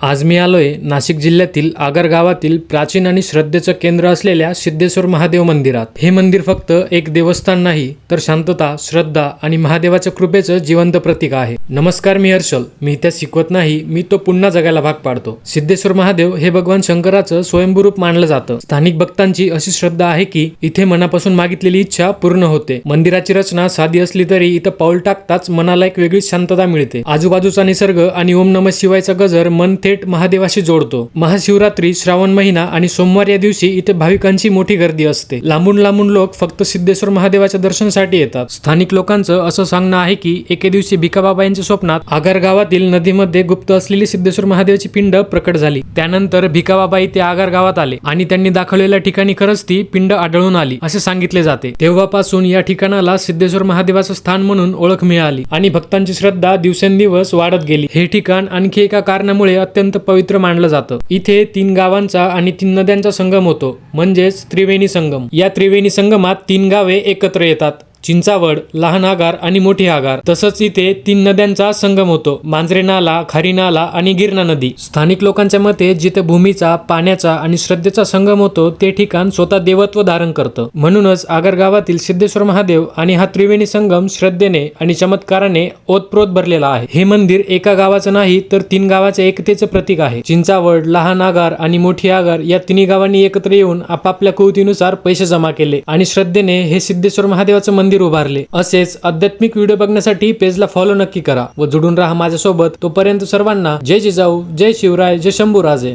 आज मी आलोय नाशिक जिल्ह्यातील आगर गावातील प्राचीन आणि श्रद्धेचं केंद्र असलेल्या सिद्धेश्वर महादेव मंदिरात। हे मंदिर फक्त एक देवस्थान नाही तर शांतता, श्रद्धा आणि महादेवाच्या कृपेचं जिवंत प्रतीक आहे। नमस्कार, मी हर्षल। मी इथे शिकवत नाही, मी तो पुन्हा जगायला भाग पाडतो। सिद्धेश्वर महादेव हे भगवान शंकराचं स्वयंभू रूप मानलं जातं। स्थानिक भक्तांची अशी श्रद्धा आहे की इथे मनापासून मागितलेली इच्छा पूर्ण होते। मंदिराची रचना साधी असली तरी इथं पाऊल टाकताच मनाला एक वेगळी शांतता मिळते। आजूबाजूचा निसर्ग आणि ओम नमः शिवायचा गजर मन थेट महादेवाशी जोडतो। महाशिवरात्री, श्रावण महिना आणि सोमवार या दिवशी इथे भाविकांची मोठी गर्दी असते। लांबून लांबून लोक फक्त सिद्धेश्वर महादेवाच्या दर्शनासाठी येतात। स्थानिक लोकांचं असं सांगणं आहे की एके दिवशी भिकाबाबा यांच्या स्वप्नात आगर गावातील नदीमध्ये गुप्त असलेली सिद्धेश्वर महादेवाची पिंड प्रकट झाली। त्यानंतर भिकाबाबा इथे आगर गावात आले आणि त्यांनी दाखवलेल्या ठिकाणी खरंच ती पिंड आढळून आली असे सांगितले जाते। तेव्हापासून या ठिकाणाला सिद्धेश्वर महादेवाचं स्थान म्हणून ओळख मिळाली आणि भक्तांची श्रद्धा दिवसेंदिवस वाढत गेली। हे ठिकाण आणखी एका कारणामुळे अत्यंत पवित्र मानलं जातं। इथे 3 गावांचा आणि 3 नद्यांचा संगम होतो, म्हणजेच त्रिवेणी संगम। या त्रिवेणी संगमात 3 गावे एकत्र येतात, चिंचावड, लहान आगार आणि मोठी आगार। तसंच इथे 3 नद्यांचा संगम होतो, मांजरे नाला, खारी नाला आणि गिरणा नदी। स्थानिक लोकांच्या मते जिथे भूमीचा, पाण्याचा आणि श्रद्धेचा संगम होतो ते ठिकाण स्वतः देवत्व धारण करतं। म्हणूनच आगर गावातील सिद्धेश्वर महादेव आणि हा त्रिवेणी संगम श्रद्धेने आणि चमत्काराने ओतप्रोत भरलेला आहे। हे मंदिर एका गावाचं नाही तर 3 गावाच्या एकतेचं प्रतीक आहे। चिंचावड, लहान आगार आणि मोठी आगार या 3 गावांनी एकत्र येऊन आपापल्या कुवतीनुसार पैसे जमा केले आणि श्रद्धेने हे सिद्धेश्वर महादेवाचं मंदिर उभारले। असेच आध्यात्मिक व्हिडिओ बघण्यासाठी पेजला फॉलो नक्की करा व जोडून राहा माझ्यासोबत। तोपर्यंत सर्वांना जय जिजाऊ, जय शिवराय, जय शंभूराजे।